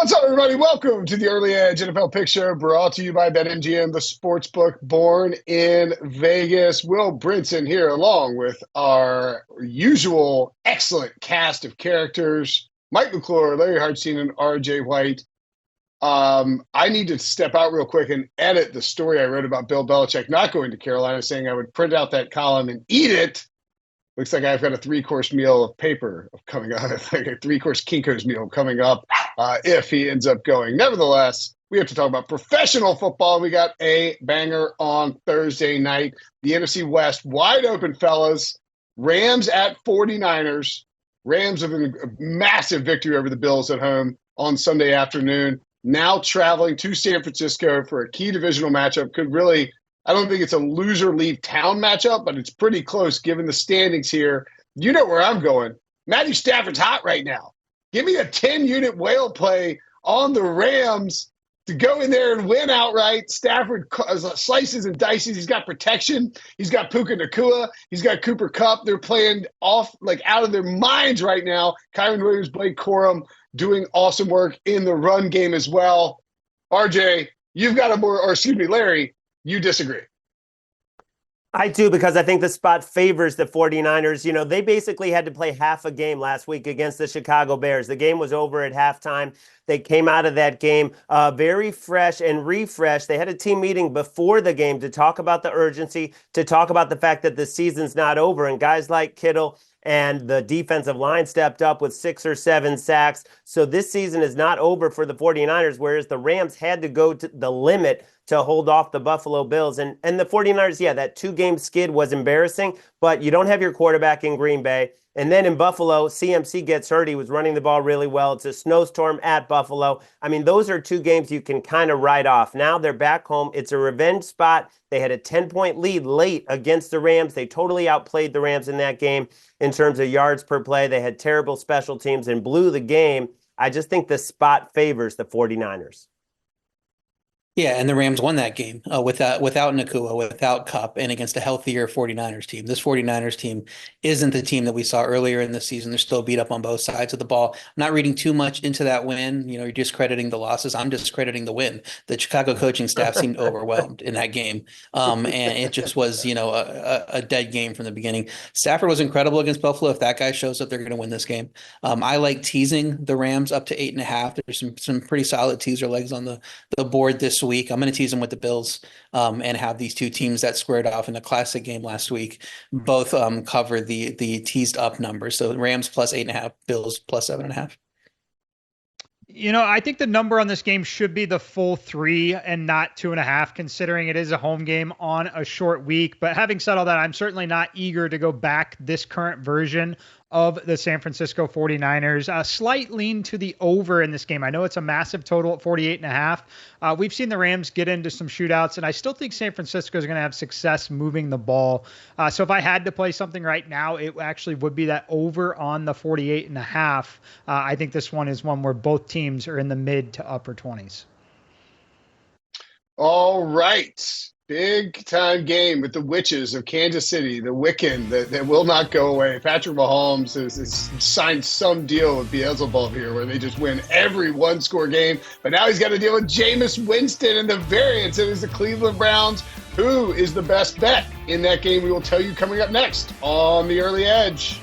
What's up, everybody? Welcome to the Early Edge NFL Pick Show, brought to you by BetMGM, the sportsbook born in Vegas. Will Brinson here, along with our usual excellent cast of characters, Mike McClure, Larry Hartstein, and R.J. White. I need to step out real quick and edit the story I wrote about Bill Belichick not going to Carolina, saying I would print out that column and eat it. Looks like I've got a three-course meal of paper coming up, like a three-course Kinko's meal coming up if he ends up going. Nevertheless, we have to talk about professional football. We got a banger on Thursday night. The NFC West, wide open, fellas. Rams at 49ers. Rams have a massive victory over the Bills at home on Sunday afternoon. Now traveling to San Francisco for a key divisional matchup. Could really... I don't think it's a loser leave town matchup, but it's pretty close given the standings here. You know where I'm going. Matthew Stafford's hot right now. Give me a 10-unit whale play on the Rams to go in there and win outright. Stafford slices and dices. He's got protection. He's got Puka Nacua. He's got Cooper Kupp. They're playing off like out of their minds right now. Kyron Williams, Blake Corum doing awesome work in the run game as well. RJ, you've got Larry, you disagree. I do, because I think the spot favors the 49ers. You know, they basically had to play half a game last week against the Chicago Bears. The game was over at halftime. They came out of that game very fresh and refreshed. They had a team meeting before the game to talk about the urgency, to talk about the fact that the season's not over. And guys like Kittle and the defensive line stepped up with 6 or 7 sacks. So this season is not over for the 49ers, whereas the Rams had to go to the limit to hold off the Buffalo Bills. And the 49ers, yeah, that 2-game skid was embarrassing, but you don't have your quarterback in Green Bay. And then in Buffalo, CMC gets hurt. He was running the ball really well. It's a snowstorm at Buffalo. I mean, those are 2 games you can kind of write off. Now they're back home. It's a revenge spot. They had a 10-point lead late against the Rams. They totally outplayed the Rams in that game in terms of yards per play. They had terrible special teams and blew the game. I just think the spot favors the 49ers. Yeah, and the Rams won that game without Nacua, without Kupp, and against a healthier 49ers team. This 49ers team isn't the team that we saw earlier in the season. They're still beat up on both sides of the ball. I'm not reading too much into that win. You know, you're discrediting the losses. I'm discrediting the win. The Chicago coaching staff seemed overwhelmed in that game. And it just was, a dead game from the beginning. Stafford was incredible against Buffalo. If that guy shows up, they're going to win this game. I like teasing the Rams up to 8.5. There's some pretty solid teaser legs on the board this week. I'm going to tease them with the Bills and have these 2 teams that squared off in a classic game last week both cover the teased up numbers. So Rams plus 8.5, Bills plus 7.5. I think the number on this game should be the full 3 and not 2.5, considering it is a home game on a short week. But having said all that, I'm certainly not eager to go back this current version of the San Francisco 49ers. A slight lean to the over in this game. I know it's a massive total at 48.5. We've seen the Rams get into some shootouts, and I still think San Francisco is going to have success moving the ball. So if I had to play something right now, it actually would be that over on the 48.5. I think this one is one where both teams are in the mid to upper 20s. All right. Big time game with the Witches of Kansas City, the Wiccan that will not go away. Patrick Mahomes has signed some deal with Beelzebub here where they just win every 1-score game. But now he's got to deal with Jameis Winston and the variance. It is the Cleveland Browns. Who is the best bet in that game? We will tell you coming up next on the Early Edge.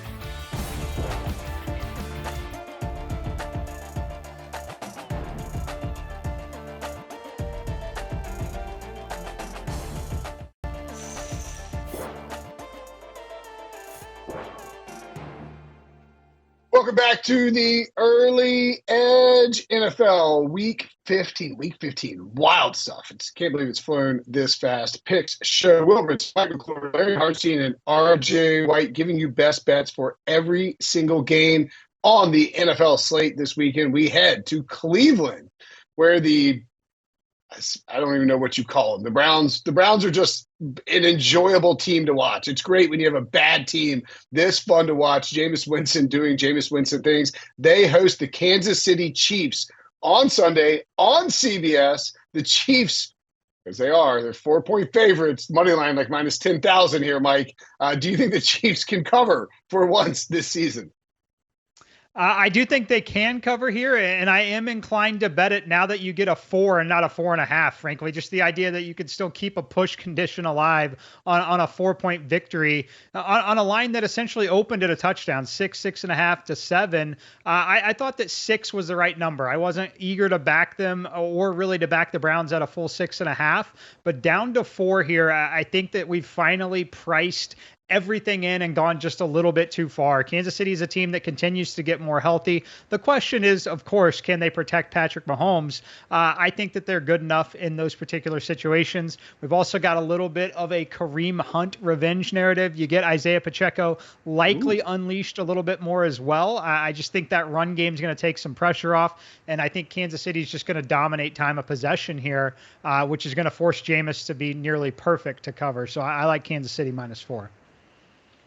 Welcome back to the Early Edge NFL Week 15. Week 15, wild stuff. Can't believe it's flown this fast. Picks show. Wilbert, Mike McClure, Larry Hartstein, and R.J. White giving you best bets for every single game on the NFL slate this weekend. We head to Cleveland, where I don't even know what you call them. The Browns are just an enjoyable team to watch. It's great when you have a bad team this fun to watch. Jameis Winston doing Jameis Winston things. They host the Kansas City Chiefs on Sunday on CBS. The Chiefs, as they're 4-point favorites, money line like minus 10,000 here, Mike. Do you think the Chiefs can cover for once this season? I do think they can cover here, and I am inclined to bet it now that you get a 4 and not a 4.5, frankly. Just the idea that you could still keep a push condition alive on a 4-point victory on a line that essentially opened at a touchdown, 6.5 to 7. I thought that 6 was the right number. I wasn't eager to back them or really to back the Browns at a full 6.5, but down to 4 here, I think that we've finally priced everything in and gone just a little bit too far. Kansas City is a team that continues to get more healthy. The question is, of course, can they protect Patrick Mahomes? I think that they're good enough in those particular situations. We've also got a little bit of a Kareem Hunt revenge narrative. You get Isaiah Pacheco likely unleashed a little bit more as well. I just think that run game is going to take some pressure off, and I think Kansas City is just going to dominate time of possession here, which is going to force Jameis to be nearly perfect to cover. So I like Kansas City -4.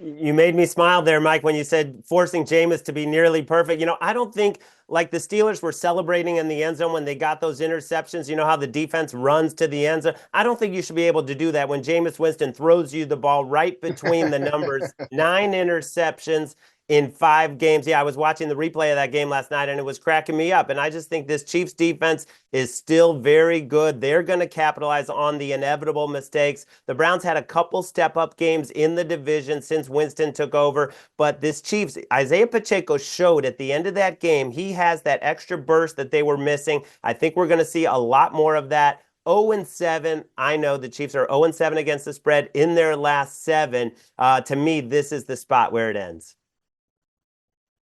You made me smile there, Mike, when you said forcing Jameis to be nearly perfect. I don't think like the Steelers were celebrating in the end zone when they got those interceptions. You know how the defense runs to the end zone? I don't think you should be able to do that when Jameis Winston throws you the ball right between the numbers. 9 interceptions in 5 games. Yeah, I was watching the replay of that game last night, and it was cracking me up. And I just think this Chiefs defense is still very good. They're going to capitalize on the inevitable mistakes. The Browns had a couple step-up games in the division since Winston took over. But this Chiefs, Isaiah Pacheco showed at the end of that game, he has that extra burst that they were missing. I think we're going to see a lot more of that. 0-7. I know the Chiefs are 0-7 against the spread in their last 7. To me, this is the spot where it ends.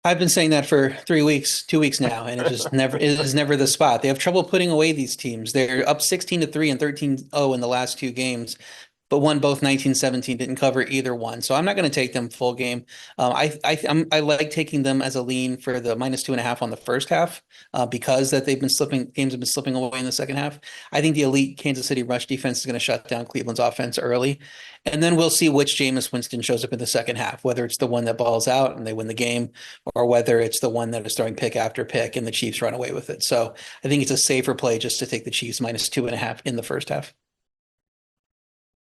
I've been saying that for 2 weeks now, and it is never the spot. They have trouble putting away these teams. They're up 16-3 and 13-0 in the last 2 games, but won both 19-17, didn't cover either one. So I'm not going to take them full game. I like taking them as a lean for the -2.5 on the first half because that games have been slipping away in the second half. I think the elite Kansas City rush defense is going to shut down Cleveland's offense early. And then we'll see which Jameis Winston shows up in the second half, whether it's the one that balls out and they win the game, or whether it's the one that is throwing pick after pick and the Chiefs run away with it. So I think it's a safer play just to take the Chiefs -2.5 in the first half.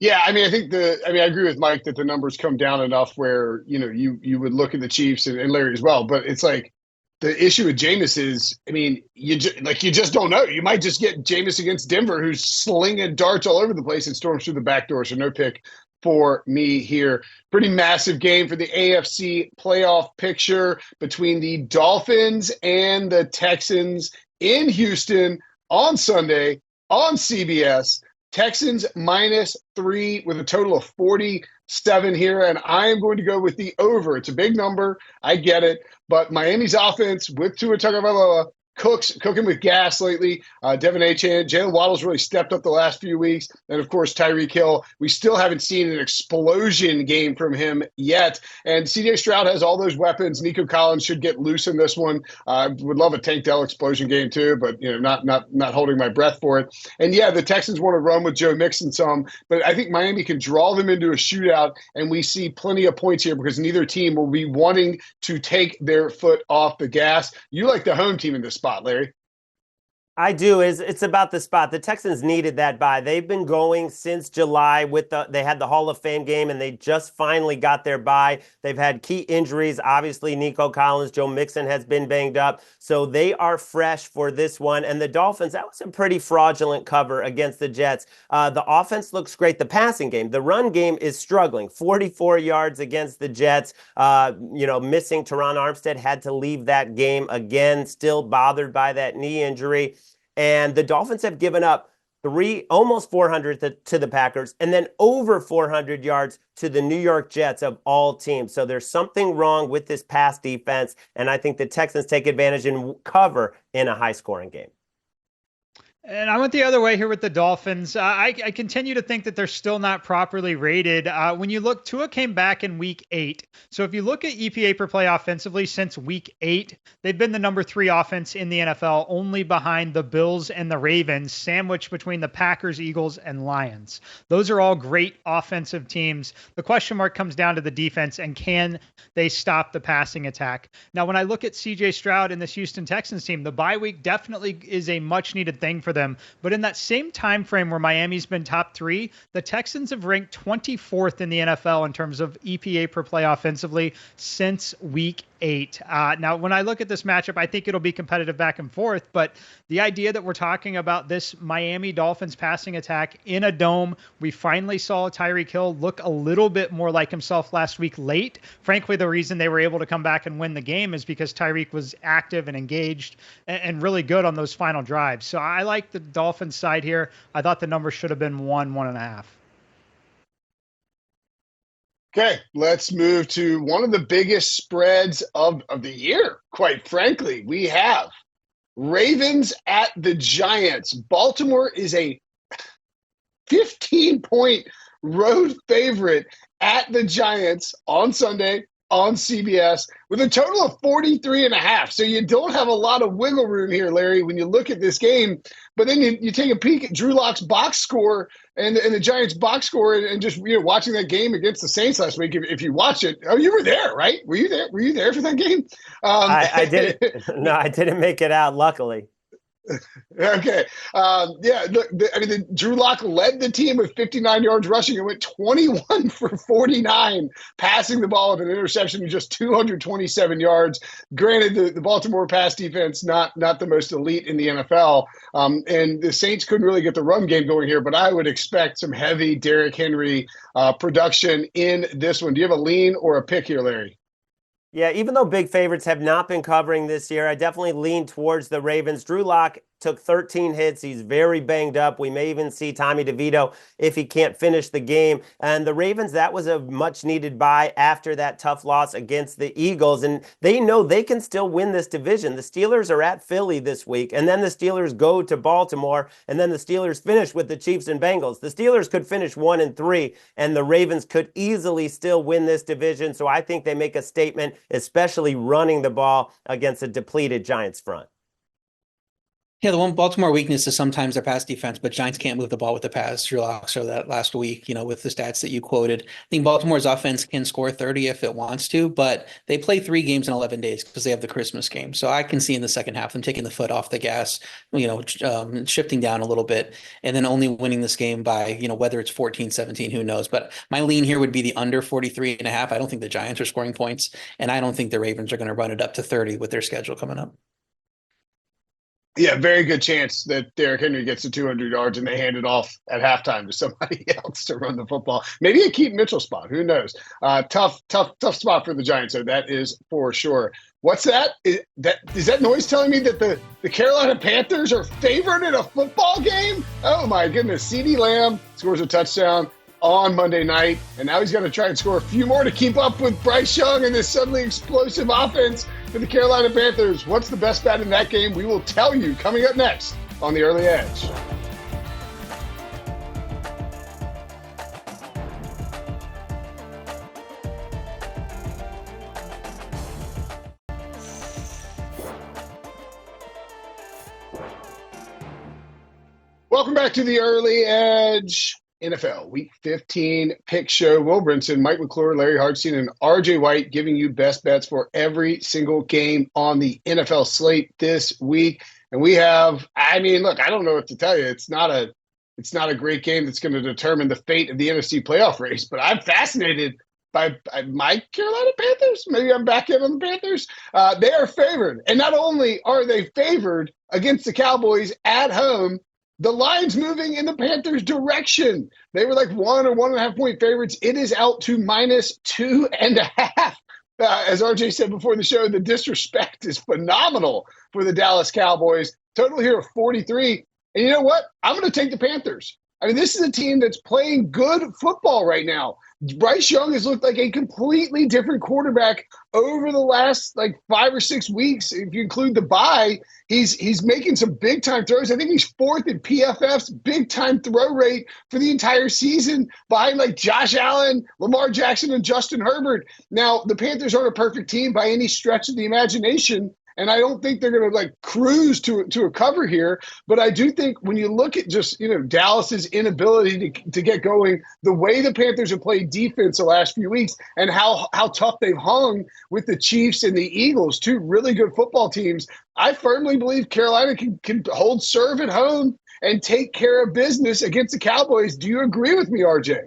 Yeah, I mean, I agree with Mike that the numbers come down enough where, you would look at the Chiefs and Larry as well. But it's like the issue with Jameis is, I mean, you just don't know. You might just get Jameis against Denver, who's slinging darts all over the place and storms through the back door. So no pick for me here. Pretty massive game for the AFC playoff picture between the Dolphins and the Texans in Houston on Sunday on CBS. Texans -3 with a total of 47 here, and I am going to go with the over. It's a big number. I get it. But Miami's offense with Tua Tagovailoa cooking with gas lately. Devin Achane, Jalen Waddle's really stepped up the last few weeks. And, of course, Tyreek Hill. We still haven't seen an explosion game from him yet. And C.J. Stroud has all those weapons. Nico Collins should get loose in this one. I would love a Tank Dell explosion game too, but, not holding my breath for it. And, yeah, the Texans want to run with Joe Mixon some, but I think Miami can draw them into a shootout, and we see plenty of points here because neither team will be wanting to take their foot off the gas. You like the home team in this spot, Larry. I do. It's about the spot. The Texans needed that bye. They've been going since July they had the Hall of Fame game, and they just finally got their bye. They've had key injuries. Obviously, Nico Collins, Joe Mixon has been banged up. So they are fresh for this one. And the Dolphins, that was a pretty fraudulent cover against the Jets. The offense looks great. The passing game, the run game is struggling. 44 yards against the Jets. Missing Teron Armstead, had to leave that game again, still bothered by that knee injury. And the Dolphins have given up almost 400 to the Packers, and then over 400 yards to the New York Jets of all teams. So there's something wrong with this pass defense, and I think the Texans take advantage and cover in a high-scoring game. And I went the other way here with the Dolphins. I continue to think that they're still not properly rated. When you look, Tua came back in week 8. So if you look at EPA per play offensively since week 8, they've been the number 3 offense in the NFL, only behind the Bills and the Ravens, sandwiched between the Packers, Eagles, and Lions. Those are all great offensive teams. The question mark comes down to the defense, and can they stop the passing attack? Now, when I look at C.J. Stroud and this Houston Texans team, the bye week definitely is a much-needed thing for them. But in that same time frame where Miami's been top 3, the Texans have ranked 24th in the NFL in terms of EPA per play offensively since week 8. Now, when I look at this matchup, I think it'll be competitive back and forth, but the idea that we're talking about this Miami Dolphins passing attack in a dome, we finally saw Tyreek Hill look a little bit more like himself last week late. Frankly, the reason they were able to come back and win the game is because Tyreek was active and engaged and really good on those final drives. So I like the Dolphins side here. I thought the number should have been 1.5. Okay, let's move to one of the biggest spreads of the year, quite frankly. We have Ravens at the Giants. Baltimore is a 15-point road favorite at the Giants on Sunday on CBS with a total of 43.5. So you don't have a lot of wiggle room here, Larry, when you look at this game. But then you take a peek at Drew Lock's box score and the Giants box score and just watching that game against the Saints last week. If you watch it, you were there, right? Were you there? Were you there for that game? I didn't. No, I didn't make it out, luckily. Okay. Drew Lock led the team with 59 yards rushing and went 21 for 49, passing the ball with an interception of just 227 yards. Granted, the Baltimore pass defense, not the most elite in the NFL. And the Saints couldn't really get the run game going here, but I would expect some heavy Derrick Henry production in this one. Do you have a lean or a pick here, Larry? Yeah, even though big favorites have not been covering this year, I definitely lean towards the Ravens. Drew Lock took 13 hits. He's very banged up. We may even see Tommy DeVito if he can't finish the game. And the Ravens, that was a much-needed bye after that tough loss against the Eagles. And they know they can still win this division. The Steelers are at Philly this week, and then the Steelers go to Baltimore, and then the Steelers finish with the Chiefs and Bengals. The Steelers could finish 1-3, and the Ravens could easily still win this division. So I think they make a statement, especially running the ball against a depleted Giants front. Yeah, the one Baltimore weakness is sometimes their pass defense, but Giants can't move the ball with the pass. Drew Lock showed that last week, with the stats that you quoted. I think Baltimore's offense can score 30 if it wants to, but they play 3 games in 11 days because they have the Christmas game. So I can see in the second half them taking the foot off the gas, shifting down a little bit, and then only winning this game by, whether it's 14-17, who knows. But my lean here would be the under 43.5. I don't think the Giants are scoring points, and I don't think the Ravens are going to run it up to 30 with their schedule coming up. Yeah, very good chance that Derrick Henry gets to 200 yards and they hand it off at halftime to somebody else to run the football. Maybe a Keaton Mitchell spot. Who knows? Tough spot for the Giants, so that is for sure. What's that? Is that noise telling me that the Carolina Panthers are favored in a football game? Oh, my goodness. CeeDee Lamb scores a touchdown on Monday night, and now he's going to try and score a few more to keep up with Bryce Young and this suddenly explosive offense for the Carolina Panthers. What's the best bet in that game? We will tell you coming up next on The Early Edge. Welcome back to The Early Edge. NFL Week 15 pick show. Will Brinson, Mike McClure, Larry Hartstein, and R.J. White giving you best bets for every single game on the NFL slate this week. And we have, look, I don't know what to tell you. It's not a great game that's going to determine the fate of the NFC playoff race, but I'm fascinated by my Carolina Panthers. Maybe I'm back in on the Panthers. They are favored. And not only are they favored against the Cowboys at home, the line's moving in the Panthers' direction. They were like 1 or 1.5 point favorites. It is out to -2.5. As RJ said before the show, the disrespect is phenomenal for the Dallas Cowboys. Total here of 43. And you know what? I'm going to take the Panthers. This is a team that's playing good football right now. Bryce Young has looked like a completely different quarterback over the last 5 or 6 weeks. If you include the bye, he's making some big time throws. I think he's 4th in PFF's big time throw rate for the entire season behind Josh Allen, Lamar Jackson, and Justin Herbert. Now, the Panthers aren't a perfect team by any stretch of the imagination, and I don't think they're going to cruise to a cover here. But I do think when you look at just, Dallas's inability to get going, the way the Panthers have played defense the last few weeks and how tough they've hung with the Chiefs and the Eagles, 2 really good football teams, I firmly believe Carolina can hold serve at home and take care of business against the Cowboys. Do you agree with me, RJ?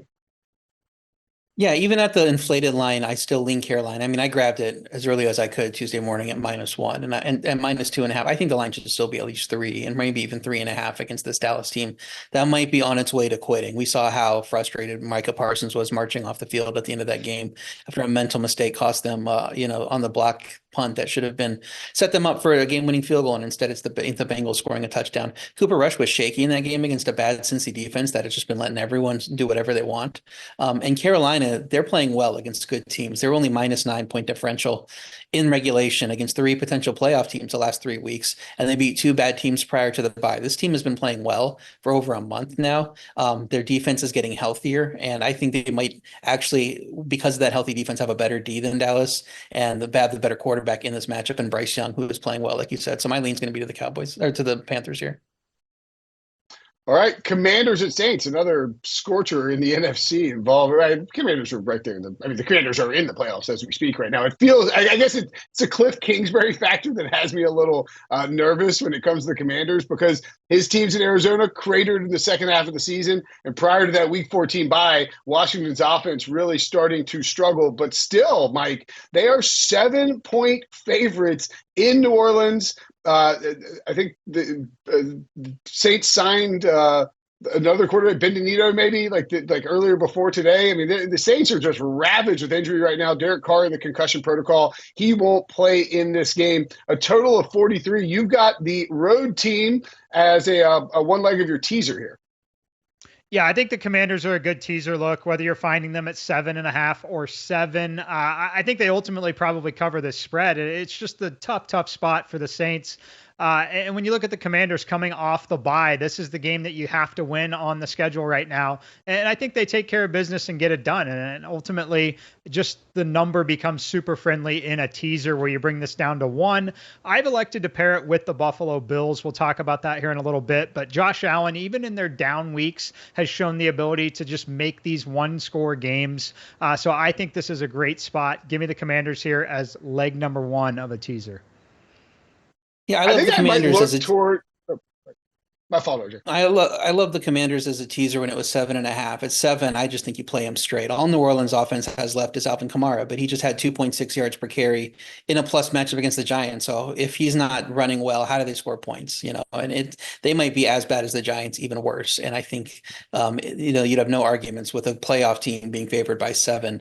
Yeah, even at the inflated line, I still lean Carolina. I mean, I grabbed it as early as I could Tuesday morning at -1 and -2.5. I think the line should still be at least 3 and maybe even 3.5 against this Dallas team. That might be on its way to quitting. We saw how frustrated Micah Parsons was marching off the field at the end of that game after a mental mistake cost them, on the block punt that should have been set them up for a game-winning field goal, and instead it's the Bengals scoring a touchdown. Cooper Rush was shaky in that game against a bad Cincy defense that has just been letting everyone do whatever they want. And Carolina, they're playing well against good teams. They're only -9 point differential in regulation against 3 potential playoff teams the last 3 weeks, and they beat 2 bad teams prior to the bye. This team has been playing well for over a month now. Their defense is getting healthier, and I think they might actually, because of that healthy defense, have a better D than Dallas, and the better quarterback in this matchup, and Bryce Young, who is playing well, like you said. So my lean's going to be to the Cowboys or to the Panthers here. All right, Commanders and Saints, another scorcher in the NFC involved. Right, Commanders are right there. The Commanders are in the playoffs as we speak right now. It feels, I guess it's a Cliff Kingsbury factor that has me a little nervous when it comes to the Commanders, because his teams in Arizona cratered in the second half of the season, and prior to that Week 14 bye, Washington's offense really starting to struggle. But still, Mike, they are 7-point favorites in New Orleans. I think the Saints signed another quarterback, Bendenito, maybe like earlier before today. I mean, the Saints are just ravaged with injury right now. Derek Carr in the concussion protocol. He won't play in this game. A total of 43. You've got the road team as a one leg of your teaser here. Yeah, I think the Commanders are a good teaser look, whether you're finding them at 7.5 or 7. I think they ultimately probably cover this spread. It's just the tough spot for the Saints. And when you look at the Commanders coming off the bye, this is the game that you have to win on the schedule right now. And I think they take care of business and get it done. And ultimately, just the number becomes super friendly in a teaser where you bring this down to 1. I've elected to pair it with the Buffalo Bills. We'll talk about that here in a little bit. But Josh Allen, even in their down weeks, has shown the ability to just make these one-score games. So I think this is a great spot. Give me the Commanders here as leg number 1 of a teaser. Yeah, I love the Commanders as a toward. My fault, RJ. I love the Commanders as a teaser when it was 7.5. At 7, I just think you play them straight. All New Orleans offense has left is Alvin Kamara, but he just had 2.6 yards per carry in a plus matchup against the Giants. So if he's not running well, how do they score points? And they might be as bad as the Giants, even worse. And I think you'd have no arguments with a playoff team being favored by 7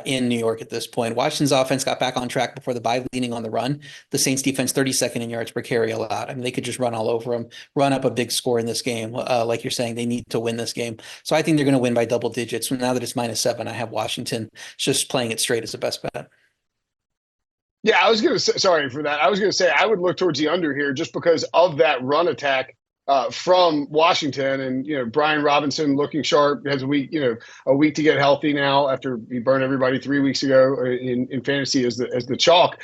in New York at this point. Washington's offense got back on track before the bye, leaning on the run. The Saints defense 32nd in yards per carry allowed. I mean, they could just run all over them, run up a big score in this game. Like you're saying, they need to win this game. So I think they're going to win by double digits. Now that it's -7, I have Washington just playing it straight as the best bet. Yeah, I was going to say, sorry for that. I was going to say I would look towards the under here just because of that run attack from Washington, and Brian Robinson looking sharp, has a week to get healthy now after he burned everybody 3 weeks ago in fantasy as the chalk.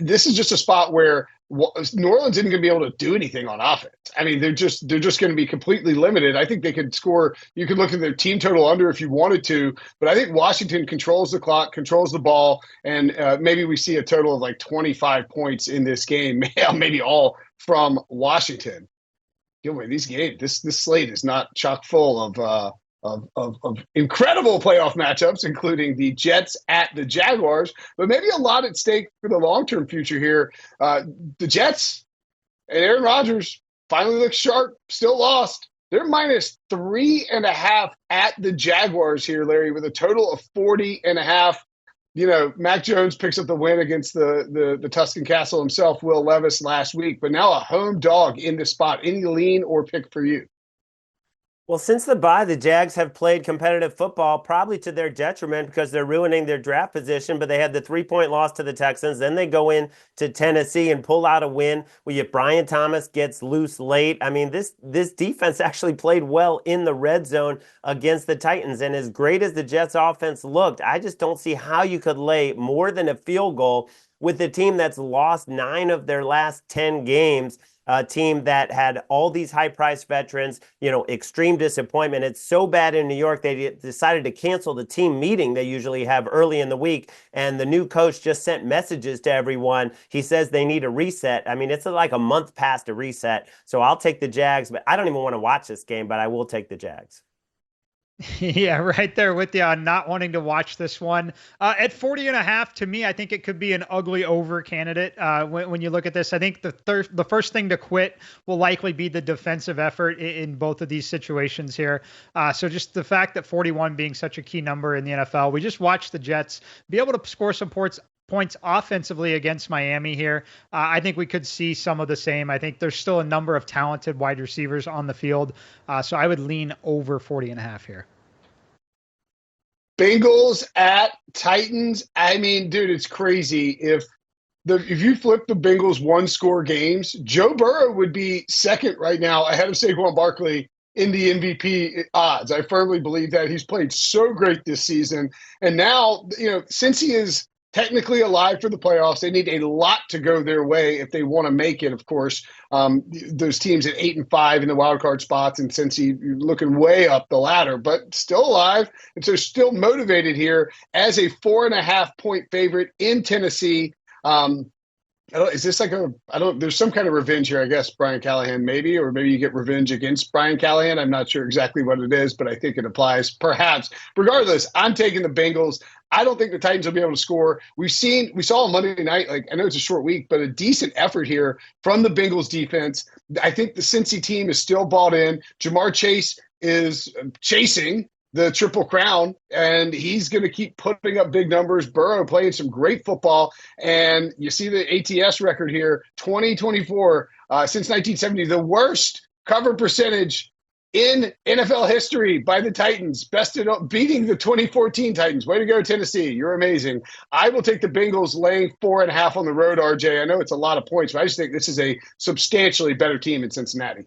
This is just a spot where New Orleans isn't going to be able to do anything on offense. I mean, they're just going to be completely limited. I think they could score. You could look at their team total under if you wanted to, but I think Washington controls the clock, controls the ball, and maybe we see a total of like 25 points in this game, maybe all from Washington. These games, this slate is not chock full of incredible playoff matchups, including the Jets at the Jaguars, but maybe a lot at stake for the long-term future here. The Jets and Aaron Rodgers finally look sharp, still lost. They're -3.5 at the Jaguars here, Larry, with a total of 40.5. Mac Jones picks up the win against the Tuscan Castle himself, Will Levis, last week, but now a home dog in this spot. Any lean or pick for you? Well, since the bye, the Jags have played competitive football, probably to their detriment because they're ruining their draft position, but they had the 3-point loss to the Texans. Then they go in to Tennessee and pull out a win. If Brian Thomas gets loose late, I mean, this defense actually played well in the red zone against the Titans. And as great as the Jets offense looked, I just don't see how you could lay more than a field goal with a team that's lost 9 of their last 10 games. A team that had all these high-priced veterans, extreme disappointment. It's so bad in New York, they decided to cancel the team meeting they usually have early in the week, and the new coach just sent messages to everyone. He says they need a reset. I mean, it's like a month past a reset, so I'll take the Jags, but I don't even want to watch this game, but I will take the Jags. Yeah, right there with you on not wanting to watch this one. At 40.5, to me, I think it could be an ugly over candidate. When you look at this, I think the first thing to quit will likely be the defensive effort in both of these situations here. So just the fact that 41 being such a key number in the NFL, we just watched the Jets be able to score some points offensively against Miami here. I think we could see some of the same. I think there's still a number of talented wide receivers on the field. So I would lean over 40.5 here. Bengals at Titans. I mean, dude, it's crazy. If you flip the Bengals one-score games, Joe Burrow would be second right now ahead of Saquon Barkley in the MVP odds. I firmly believe that. He's played so great this season. And now, since he is technically alive for the playoffs, they need a lot to go their way if they want to make it, of course. Those teams at 8 and 5 in the wild card spots, and since you're looking way up the ladder, but still alive. And so still motivated here as a 4.5 point favorite in Tennessee. Is this like there's some kind of revenge here, I guess, Brian Callahan maybe, or maybe you get revenge against Brian Callahan. I'm not sure exactly what it is, but I think it applies perhaps. Regardless, I'm taking the Bengals. I don't think the Titans will be able to score. We saw on Monday night, I know it's a short week, but a decent effort here from the Bengals defense. I think the Cincy team is still bought in. Jamar Chase is chasing the Triple Crown, and he's going to keep putting up big numbers. Burrow playing some great football, and you see the ATS record here, 2024, since 1970, the worst cover percentage in NFL history by the Titans, beating the 2014 Titans. Way to go, Tennessee. You're amazing. I will take the Bengals laying 4.5 on the road, RJ. I know it's a lot of points, but I just think this is a substantially better team in Cincinnati.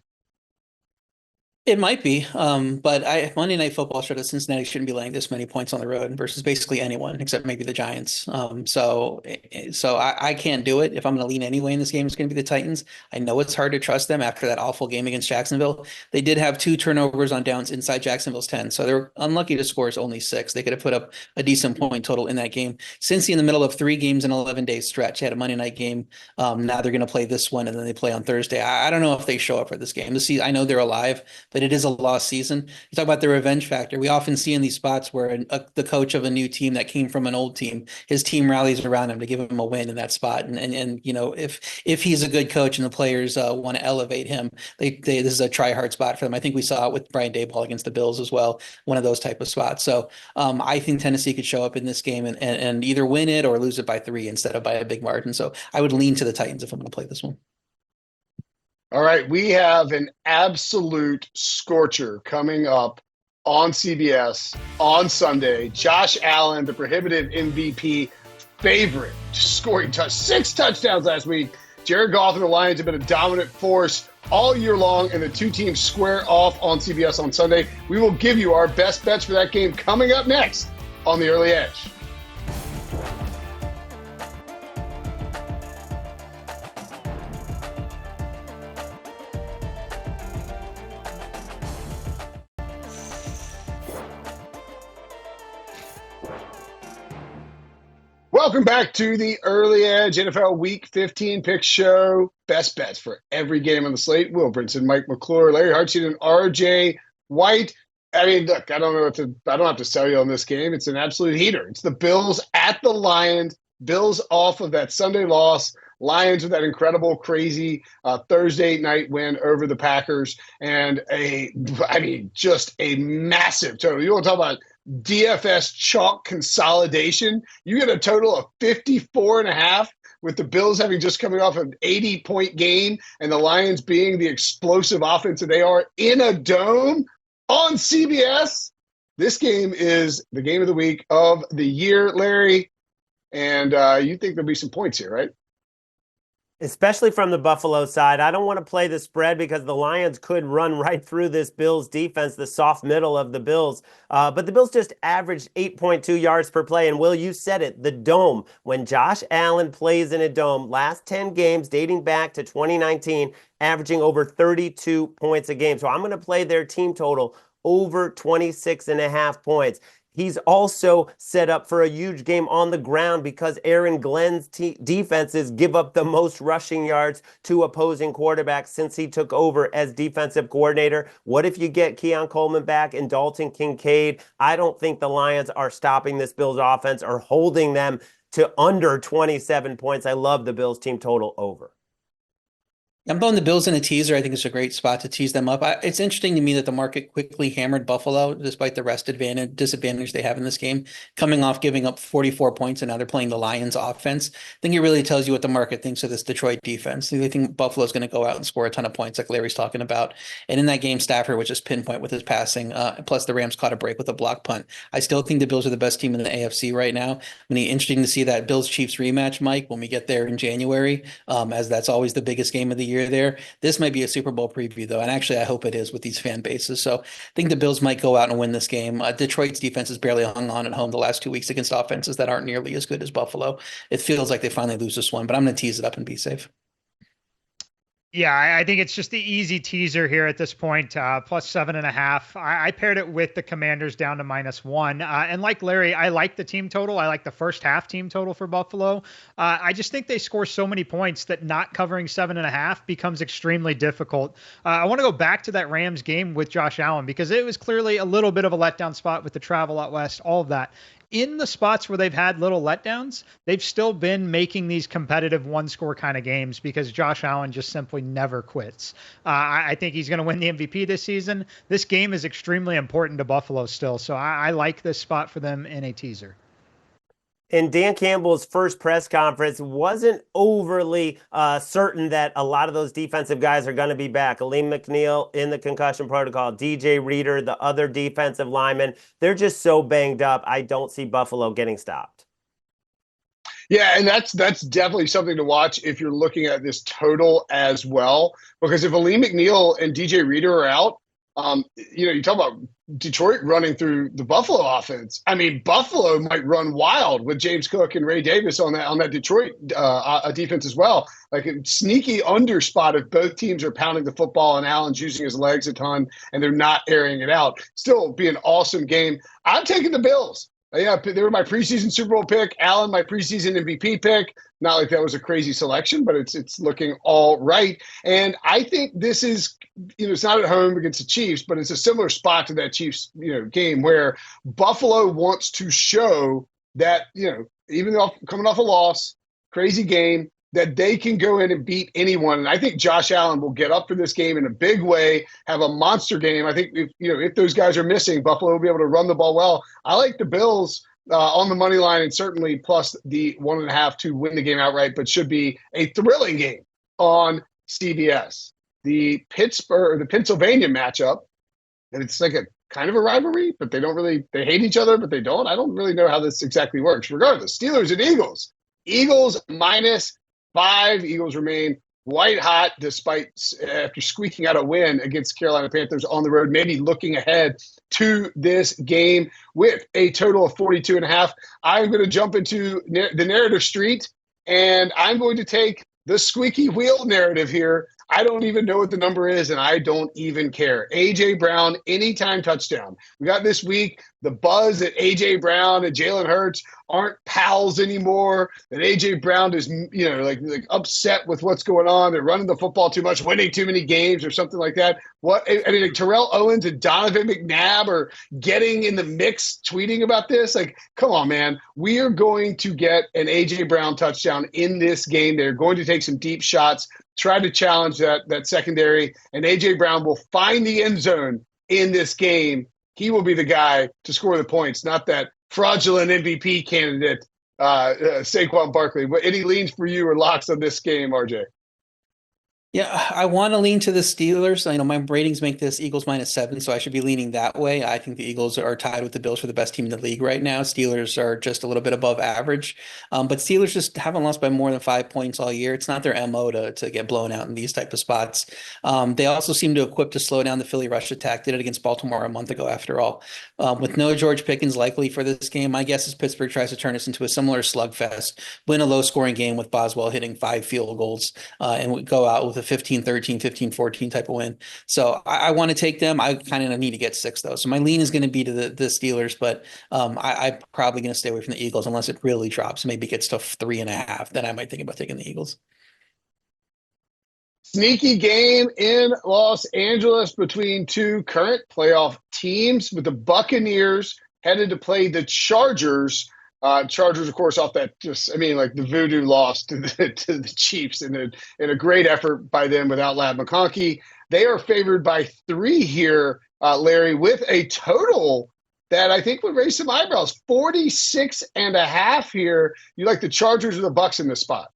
It might be, but Monday Night Football showed that Cincinnati shouldn't be laying this many points on the road versus basically anyone except maybe the Giants. So I can't do it. If I'm going to lean anyway in this game, it's going to be the Titans. I know it's hard to trust them after that awful game against Jacksonville. They did have 2 turnovers on downs inside Jacksonville's 10, so they're unlucky to score only 6. They could have put up a decent point total in that game. Cincy in the middle of 3 games in 11 days stretch had a Monday night game. Now they're going to play this one, and then they play on Thursday. I don't know if they show up for this game. I know they're alive, but it is a lost season. You talk about the revenge factor. We often see in these spots where the coach of a new team that came from an old team, his team rallies around him to give him a win in that spot. And if he's a good coach and the players want to elevate him, this is a try hard spot for them. I think we saw it with Brian Daboll against the Bills as well, one of those type of spots. So I think Tennessee could show up in this game and either win it or lose it by 3 instead of by a big margin. So I would lean to the Titans if I'm going to play this one. All right, we have an absolute scorcher coming up on CBS on Sunday. Josh Allen, the prohibitive MVP favorite, scoring 6 touchdowns last week. Jared Goff and the Lions have been a dominant force all year long, and the 2 teams square off on CBS on Sunday. We will give you our best bets for that game coming up next on The Early Edge. Welcome back to the Early Edge NFL Week 15 pick show. Best bets for every game on the slate. Will Brinson, Mike McClure, Larry Hartstein and R.J. White. I mean, look, I don't have to sell you on this game. It's an absolute heater. It's the Bills at the Lions. Bills off of that Sunday loss. Lions with that incredible, crazy Thursday night win over the Packers, and just a massive total. You want to talk about DFS chalk consolidation? You get a total of 54.5, with the Bills having just coming off an 80-point game and the Lions being the explosive offense that they are in a dome on CBS. This game is the game of the week of the year, Larry, and you think there'll be some points here, right? Especially from the Buffalo side. I don't want to play the spread because the Lions could run right through this Bills defense, the soft middle of the Bills. But the Bills just averaged 8.2 yards per play. And Will, you said it, the dome. When Josh Allen plays in a dome, last 10 games dating back to 2019, averaging over 32 points a game. So I'm going to play their team total over 26.5 points. He's also set up for a huge game on the ground because Aaron Glenn's defenses give up the most rushing yards to opposing quarterbacks since he took over as defensive coordinator. What if you get Keon Coleman back and Dalton Kincaid? I don't think the Lions are stopping this Bills offense or holding them to under 27 points. I love the Bills team total over. I'm throwing the Bills in a teaser. I think it's a great spot to tease them up. It's interesting to me that the market quickly hammered Buffalo despite the rest disadvantage they have in this game, coming off giving up 44 points, and now they're playing the Lions offense. I think it really tells you what the market thinks of this Detroit defense. They think Buffalo's going to go out and score a ton of points like Larry's talking about. And in that game, Stafford was just pinpoint with his passing, plus the Rams caught a break with a block punt. I still think the Bills are the best team in the AFC right now. I mean, interesting to see that Bills-Chiefs rematch, Mike, when we get there in January, as that's always the biggest game of the year there. This might be a Super Bowl preview, though, and actually I hope it is with these fan bases. So I think the Bills might go out and win this game. Detroit's defense has barely hung on at home the last 2 weeks against offenses that aren't nearly as good as Buffalo. It feels like they finally lose this one, but I'm going to tease it up and be safe. Yeah, I think it's just the easy teaser here at this point, plus 7.5. I paired it with the Commanders down to -1. And like Larry, I like the team total. I like the first half team total for Buffalo. I just think they score so many points that not covering 7.5 becomes extremely difficult. I want to go back to that Rams game with Josh Allen because it was clearly a little bit of a letdown spot with the travel out west, all of that. In the spots where they've had little letdowns, they've still been making these competitive one-score kind of games because Josh Allen just simply never quits. I think he's going to win the MVP this season. This game is extremely important to Buffalo still, so I like this spot for them in a teaser. In Dan Campbell's first press conference, wasn't overly certain that a lot of those defensive guys are going to be back. Aleem McNeil in the concussion protocol, DJ Reader, the other defensive linemen. They're just so banged up. I don't see Buffalo getting stopped. Yeah, and that's definitely something to watch if you're looking at this total as well. Because if Aleem McNeil and DJ Reader are out, you talk about Detroit running through the Buffalo offense. I mean, Buffalo might run wild with James Cook and Ray Davis on that Detroit defense as well. Like a sneaky underspot if both teams are pounding the football and Allen's using his legs a ton and they're not airing it out. Still be an awesome game. I'm taking the Bills. Yeah, they were my preseason Super Bowl pick. Allen, my preseason MVP pick. Not like that was a crazy selection, but it's looking all right. And I think this is, it's not at home against the Chiefs, but it's a similar spot to that Chiefs, game where Buffalo wants to show that, even though coming off a loss, crazy game, that they can go in and beat anyone. And I think Josh Allen will get up for this game in a big way, have a monster game. I think if those guys are missing, Buffalo will be able to run the ball well. I like the Bills on the money line and certainly plus the 1.5 to win the game outright, but should be a thrilling game on CBS. The Pennsylvania matchup, and it's like a kind of a rivalry, but they hate each other, but they don't. I don't really know how this exactly works. Regardless, Steelers and Eagles. Eagles -5. Eagles remain white hot despite after squeaking out a win against Carolina Panthers on the road, maybe looking ahead to this game with a total of 42.5. I'm going to jump into the narrative street, and I'm going to take the squeaky wheel narrative here. I don't even know what the number is, and I don't even care. A.J. Brown, anytime touchdown. We got this week the buzz that A.J. Brown and Jalen Hurts aren't pals anymore, that A.J. Brown is, like upset with what's going on. They're running the football too much, winning too many games or something like that. Like Terrell Owens and Donovan McNabb are getting in the mix tweeting about this. Like, come on, man. We are going to get an A.J. Brown touchdown in this game. They're going to take some deep shots, try to challenge that secondary, and A.J. Brown will find the end zone in this game. He will be the guy to score the points, not that fraudulent MVP candidate, Saquon Barkley. Any leans for you or locks on this game, RJ? Yeah, I want to lean to the Steelers. My ratings make this Eagles -7, so I should be leaning that way. I think the Eagles are tied with the Bills for the best team in the league right now. Steelers are just a little bit above average, but Steelers just haven't lost by more than 5 points all year. It's not their MO to get blown out in these type of spots. They also seem to equip to slow down the Philly rush attack. Did it against Baltimore a month ago, after all. With no George Pickens likely for this game, my guess is Pittsburgh tries to turn this into a similar slugfest, win a low-scoring game with Boswell hitting 5 field goals, and go out with a 15-13, 15-14 type of win. So I want to take them. I kind of need to get 6 though. So my lean is going to be to the Steelers, but I'm probably going to stay away from the Eagles unless it really drops. Maybe it gets to 3.5. Then I might think about taking the Eagles. Sneaky game in Los Angeles between two current playoff teams, with the Buccaneers headed to play the Chargers. Chargers, of course, off that the voodoo loss to the Chiefs in a great effort by them without Ladd McConkey. They are favored by 3 here, Larry, with a total that I think would raise some eyebrows. 46.5 here. You like the Chargers or the Bucs in this spot?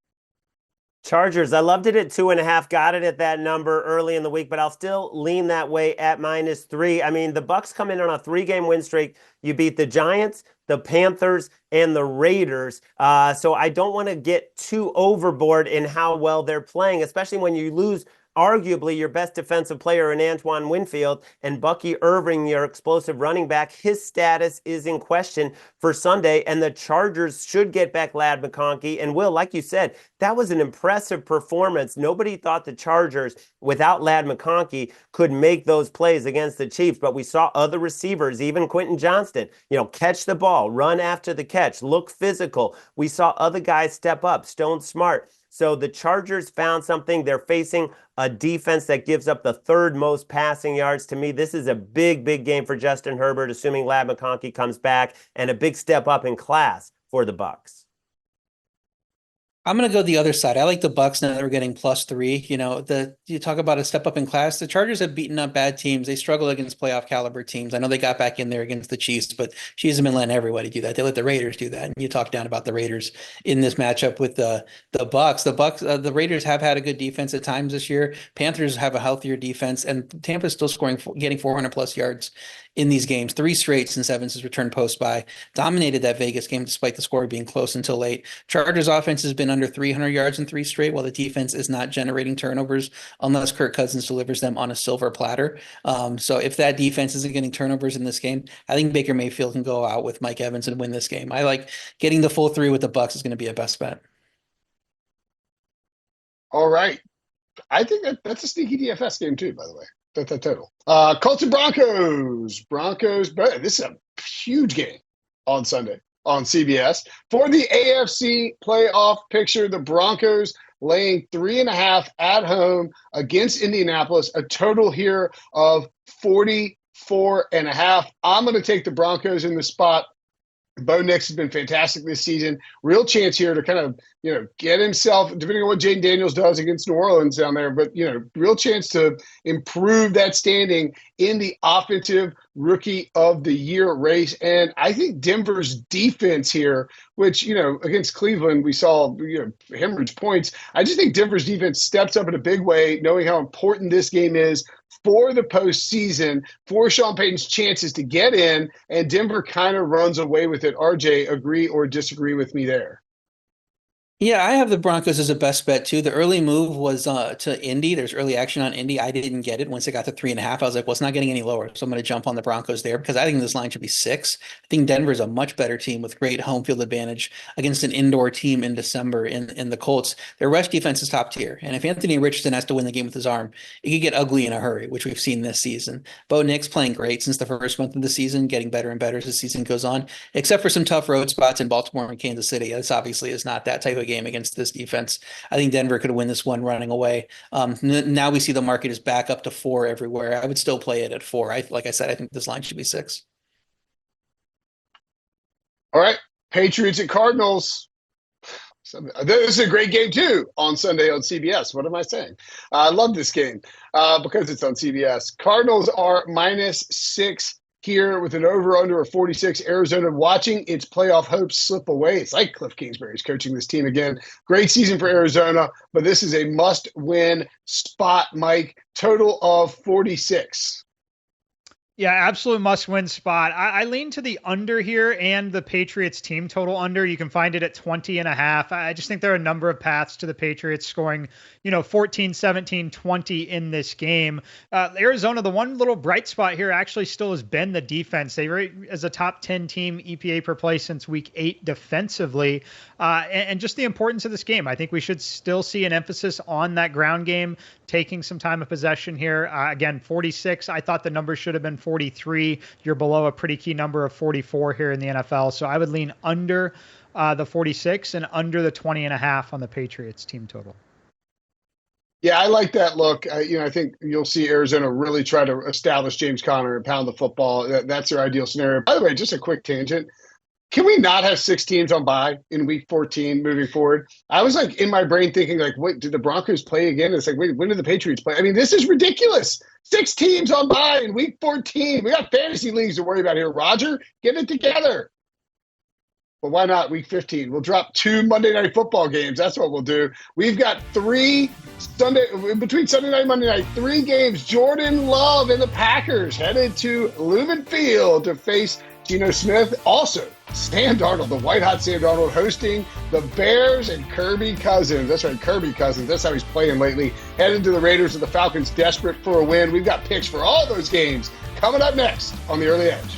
Chargers. I loved it at 2.5. Got it at that number early in the week, but I'll still lean that way at -3. I mean, the Bucs come in on a 3-game win streak. You beat the Giants, the Panthers, and the Raiders. So I don't want to get too overboard in how well they're playing, especially when you lose arguably your best defensive player in Antoine Winfield, and Bucky Irving, your explosive running back. His status is in question for Sunday, and the Chargers should get back Ladd McConkey. And Will, like you said, that was an impressive performance. Nobody thought the Chargers, without Ladd McConkey, could make those plays against the Chiefs, but we saw other receivers, even Quentin Johnston, catch the ball, run after the catch, look physical. We saw other guys step up, Stone Smart. So the Chargers found something. They're facing a defense that gives up the 3rd most passing yards. To me, this is a big, big game for Justin Herbert, assuming Ladd McConkey comes back, and a big step up in class for the Bucs. I'm going to go the other side. I like the Bucs now that we're getting +3. You talk about a step up in class. The Chargers have beaten up bad teams. They struggle against playoff caliber teams. I know they got back in there against the Chiefs, but Chiefs have been letting everybody do that. They let the Raiders do that. And you talk down about the Raiders in this matchup with the Bucs. The Raiders have had a good defense at times this year. Panthers have a healthier defense, and Tampa's still getting 400+ yards in these games. 3 straight since Evans has returned post-bye. Dominated that Vegas game despite the score being close until late. Chargers offense has been under 300 yards in 3 straight, while the defense is not generating turnovers unless Kirk Cousins delivers them on a silver platter. So if that defense isn't getting turnovers in this game, I think Baker Mayfield can go out with Mike Evans and win this game. I like getting the full 3 with the Bucs is going to be a best bet. All right. I think that's a sneaky DFS game too, by the way. That's that total. Colts and Broncos. But this is a huge game on Sunday on CBS. For the AFC playoff picture, the Broncos laying 3.5 at home against Indianapolis, a total here of 44.5. I'm going to take the Broncos in the spot. Bo Nix has been fantastic this season. Real chance here to kind of, get himself, depending on what Jaden Daniels does against New Orleans down there, but, real chance to improve that standing in the offensive rookie of the year race. And I think Denver's defense here, which, against Cleveland, we saw, hemorrhage points. I just think Denver's defense steps up in a big way, knowing how important this game is for the postseason, for Sean Payton's chances to get in, and Denver kind of runs away with it. RJ, agree or disagree with me there? Yeah, I have the Broncos as a best bet too. The early move was to Indy. There's early action on Indy. I didn't get it once it got to 3.5. I was like, well, it's not getting any lower. So I'm going to jump on the Broncos there because I think this line should be 6. I think Denver is a much better team with great home field advantage against an indoor team in December in the Colts. Their rush defense is top tier. And if Anthony Richardson has to win the game with his arm, it could get ugly in a hurry, which we've seen this season. Bo Nix playing great since the first month of the season, getting better and better as the season goes on, except for some tough road spots in Baltimore and Kansas City. This obviously is not that type of game against this defense. I think Denver could win this one running away. Now we see the market is back up to 4 everywhere. I would still play it at 4. Like I said, I think this line should be 6. All right. Patriots and Cardinals. This is a great game too on Sunday on CBS. What am I saying? I love this game because it's on CBS. Cardinals are -6 here with an over-under of 46. Arizona watching its playoff hopes slip away. It's like Cliff Kingsbury's coaching this team again. Great season for Arizona, but this is a must-win spot, Mike. Total of 46. Yeah, absolute must-win spot. I lean to the under here and the Patriots team total under. You can find it at 20.5. I just think there are a number of paths to the Patriots scoring, 14, 17, 20 in this game. Arizona, the one little bright spot here actually still has been the defense. They rate as a top 10 team EPA per play since week 8 defensively. And just the importance of this game. I think we should still see an emphasis on that ground game, taking some time of possession here. Again, 46. I thought the number should have been 43. You're below a pretty key number of 44 here in the NFL. So I would lean under the 46 and under the 20.5 on the Patriots team total. Yeah, I like that look. I think you'll see Arizona really try to establish James Conner and pound the football. That's their ideal scenario. By the way, just a quick tangent. Can we not have 6 teams on bye in week 14 moving forward? I was like in my brain thinking like, wait, did the Broncos play again? It's like, wait, when did the Patriots play? I mean, this is ridiculous. 6 teams on bye in week 14. We got fantasy leagues to worry about here. Roger, get it together. But why not week 15? We'll drop 2 Monday Night Football games. That's what we'll do. We've got 3 between Sunday night and Monday night, 3 games. Jordan Love and the Packers headed to Lumen Field to face Geno Smith. Also, Sam Darnold, the white-hot Sam Darnold, hosting the Bears and Kirby Cousins. That's right, Kirby Cousins. That's how he's playing lately. Headed to the Raiders and the Falcons, desperate for a win. We've got picks for all those games coming up next on The Early Edge.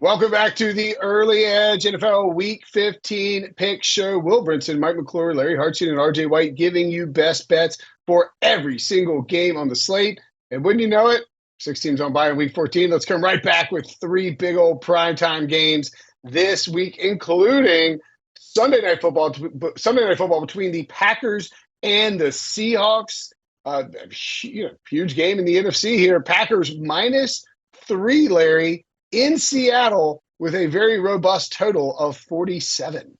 Welcome back to the Early Edge NFL Week 15 pick show. Will Brinson, Mike McClure, Larry Hartstein, and R.J. White giving you best bets for every single game on the slate. And wouldn't you know it, 6 teams on bye in Week 14. Let's come right back with 3 big old primetime games this week, including Sunday Night Football between the Packers and the Seahawks. Huge game in the NFC here. Packers -3, Larry, in Seattle with a very robust total of 47.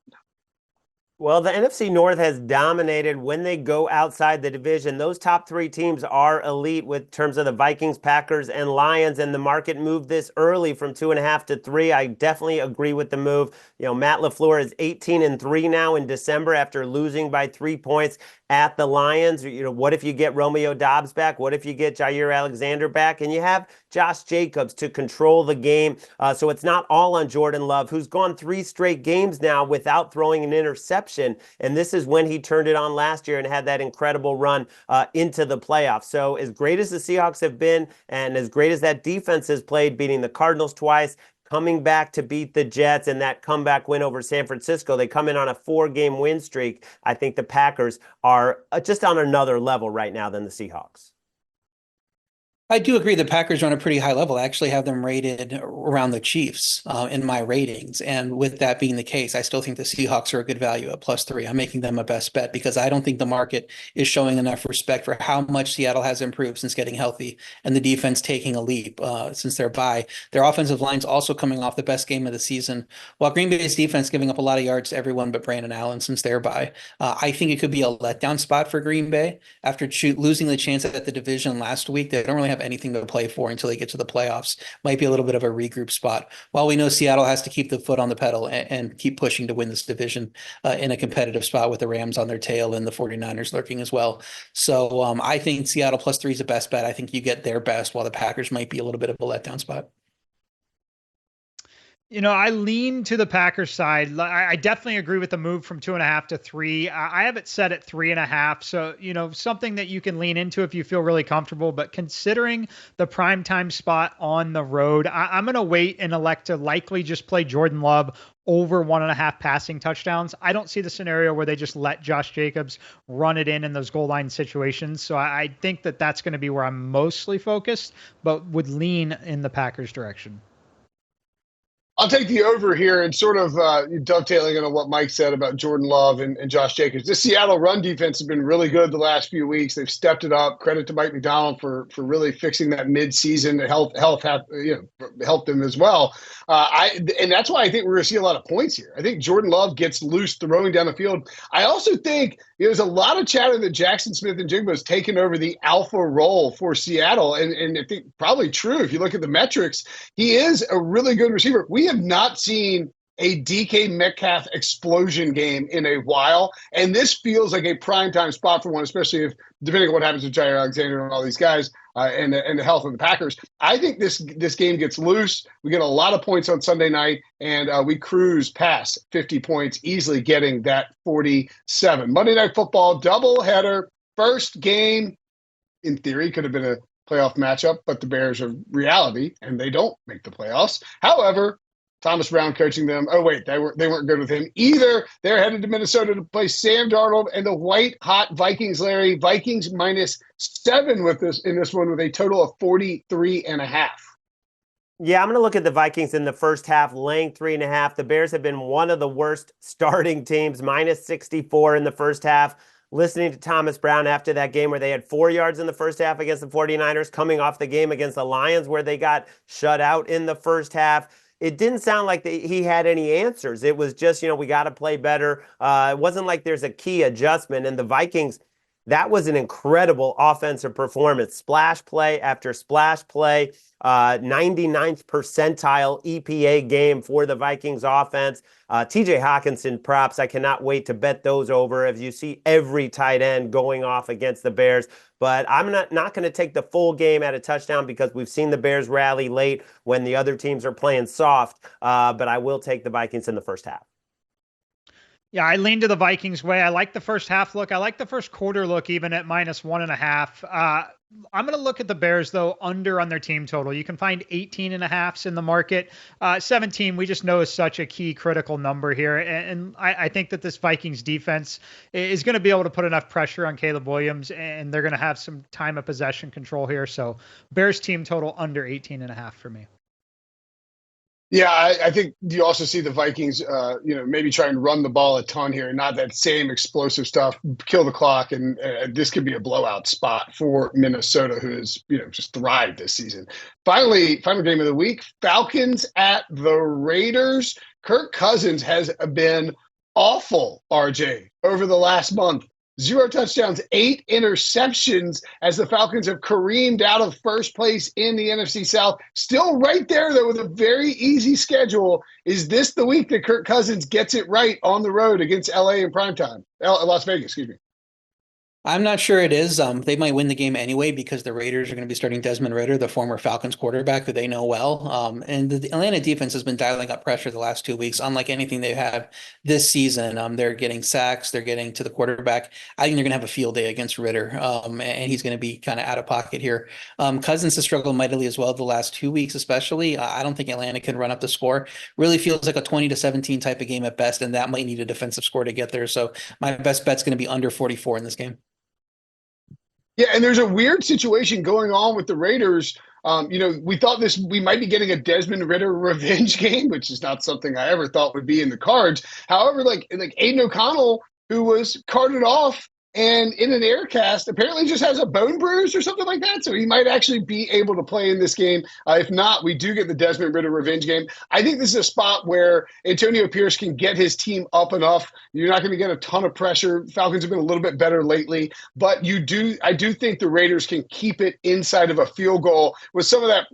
Well, the NFC North has dominated when they go outside the division. Those top 3 teams are elite with terms of the Vikings, Packers, and Lions, and the market moved this early from 2.5 to 3. I definitely agree with the move. Matt LaFleur is 18-3 now in December after losing by 3 points at the Lions. What if you get Romeo Doubs back? What if you get Jair Alexander back? And you have Josh Jacobs to control the game. So it's not all on Jordan Love, who's gone 3 straight games now without throwing an interception. And this is when he turned it on last year and had that incredible run into the playoffs. So as great as the Seahawks have been and as great as that defense has played, beating the Cardinals twice, coming back to beat the Jets, and that comeback win over San Francisco, they come in on a 4-game win streak. I think the Packers are just on another level right now than the Seahawks. I do agree the Packers are on a pretty high level. I actually have them rated around the Chiefs in my ratings. And with that being the case, I still think the Seahawks are a good value at +3. I'm making them a best bet because I don't think the market is showing enough respect for how much Seattle has improved since getting healthy and the defense taking a leap since their bye. Their offensive line's also coming off the best game of the season, while Green Bay's defense giving up a lot of yards to everyone but Brandon Allen since their bye. I think it could be a letdown spot for Green Bay after losing the chance at the division last week. They don't really have anything to play for until they get to the playoffs. Might be a little bit of a regroup spot. While we know Seattle has to keep the foot on the pedal and keep pushing to win this division in a competitive spot with the Rams on their tail and the 49ers lurking as well. So I think Seattle +3 is the best bet. I think you get their best, while the Packers might be a little bit of a letdown spot. I lean to the Packers side. I definitely agree with the move from 2.5 to 3. I have it set at 3.5. So, something that you can lean into if you feel really comfortable. But considering the primetime spot on the road, I'm going to wait and elect to likely just play Jordan Love over 1.5 passing touchdowns. I don't see the scenario where they just let Josh Jacobs run it in those goal line situations. So I think that that's going to be where I'm mostly focused, but would lean in the Packers direction. I'll take the over here and sort of dovetailing on what Mike said about Jordan Love and Josh Jacobs. This Seattle run defense has been really good the last few weeks. They've stepped it up. Credit to Mike McDonald for really fixing that midseason. Helped them as well. And that's why I think we're going to see a lot of points here. I think Jordan Love gets loose throwing down the field. I also think there's a lot of chatter that Jackson Smith-Njigba has taken over the alpha role for Seattle, and I think probably true. If you look at the metrics, he is a really good receiver. We have not seen a DK Metcalf explosion game in a while, and this feels like a primetime spot for one, especially if, depending on what happens with Jair Alexander and all these guys and the health of the Packers. I think this game gets loose. We get a lot of points on Sunday night, and we cruise past 50 points, easily getting that 47. Monday Night Football doubleheader. First game, in theory, could have been a playoff matchup, but the Bears are reality, and they don't make the playoffs. However, Thomas Brown coaching them. Oh, wait, they weren't good with him either. They're headed to Minnesota to play Sam Darnold and the white-hot Vikings, Larry. Vikings -7 in this one with a total of 43.5. Yeah, I'm going to look at the Vikings in the first half, laying 3.5. The Bears have been one of the worst starting teams, -64 in the first half. Listening to Thomas Brown after that game where they had 4 yards in the first half against the 49ers, coming off the game against the Lions where they got shut out in the first half. It didn't sound like he had any answers. It was just, we got to play better. It wasn't like there's a key adjustment. And the Vikings, that was an incredible offensive performance. Splash play after splash play, 99th percentile EPA game for the Vikings offense. TJ Hawkinson props. I cannot wait to bet those over as you see every tight end going off against the Bears. But I'm not going to take the full game at a touchdown because we've seen the Bears rally late when the other teams are playing soft. But I will take the Vikings in the first half. Yeah, I lean to the Vikings way. I like the first half look. I like the first quarter look even at -1.5. I'm going to look at the Bears, though, under on their team total. You can find 18.5s in the market. 17, we just know is such a key critical number here. And I think that this Vikings defense is going to be able to put enough pressure on Caleb Williams, and they're going to have some time of possession control here. So Bears team total under 18.5 for me. Yeah, I think you also see the Vikings, maybe try and run the ball a ton here, not that same explosive stuff, kill the clock, and this could be a blowout spot for Minnesota, who has, just thrived this season. Final game of the week, Falcons at the Raiders. Kirk Cousins has been awful, RJ, over the last month. 0 touchdowns, 8 interceptions as the Falcons have careened out of first place in the NFC South. Still right there, though, with a very easy schedule. Is this the week that Kirk Cousins gets it right on the road against LA in primetime? Las Vegas, excuse me. I'm not sure it is. They might win the game anyway because the Raiders are going to be starting Desmond Ridder, the former Falcons quarterback, who they know well. And the Atlanta defense has been dialing up pressure the last 2 weeks, unlike anything they've had this season. They're getting sacks. They're getting to the quarterback. I think they're going to have a field day against Ridder, and he's going to be kind of out of pocket here. Cousins has struggled mightily as well the last 2 weeks, especially. I don't think Atlanta can run up the score. Really feels like a 20-17 type of game at best, and that might need a defensive score to get there. So my best bet's going to be under 44 in this game. Yeah, and there's a weird situation going on with the Raiders. We thought we might be getting a Desmond Ridder revenge game, which is not something I ever thought would be in the cards. However, like Aiden O'Connell, who was carted off and in an air cast, apparently just has a bone bruise or something like that. So he might actually be able to play in this game. If not, we do get the Desmond Ridder revenge game. I think this is a spot where Antonio Pierce can get his team up enough. You're not going to get a ton of pressure. Falcons have been a little bit better lately, but I do think the Raiders can keep it inside of a field goal with some of that,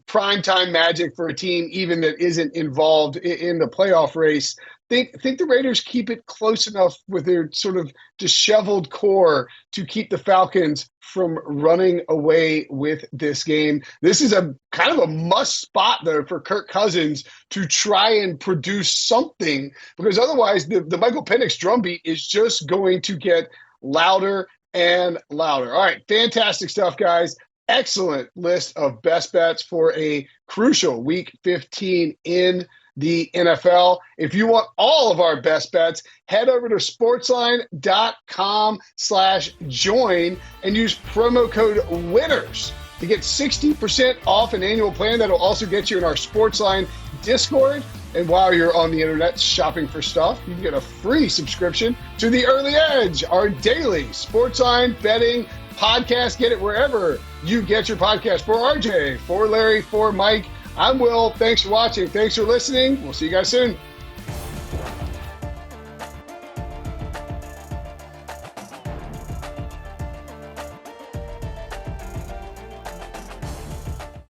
primetime magic for a team even that isn't involved in the playoff race. Think the Raiders keep it close enough with their sort of disheveled core to keep the Falcons from running away with this game. This is a kind of a must spot, though, for Kirk Cousins to try and produce something, because otherwise the Michael Penix drumbeat is just going to get louder and louder. All right, fantastic stuff, guys. Excellent list of best bets for a crucial Week 15 in the NFL. If you want all of our best bets, head over to sportsline.com/join and use promo code WINNERS to get 60% off an annual plan. That'll also get you in our SportsLine Discord. And while you're on the internet shopping for stuff, you can get a free subscription to The Early Edge, our daily SportsLine betting podcast. Get it wherever you get your podcast. For RJ, for Larry, for Mike, I'm Will. Thanks for watching. Thanks for listening. We'll see you guys soon.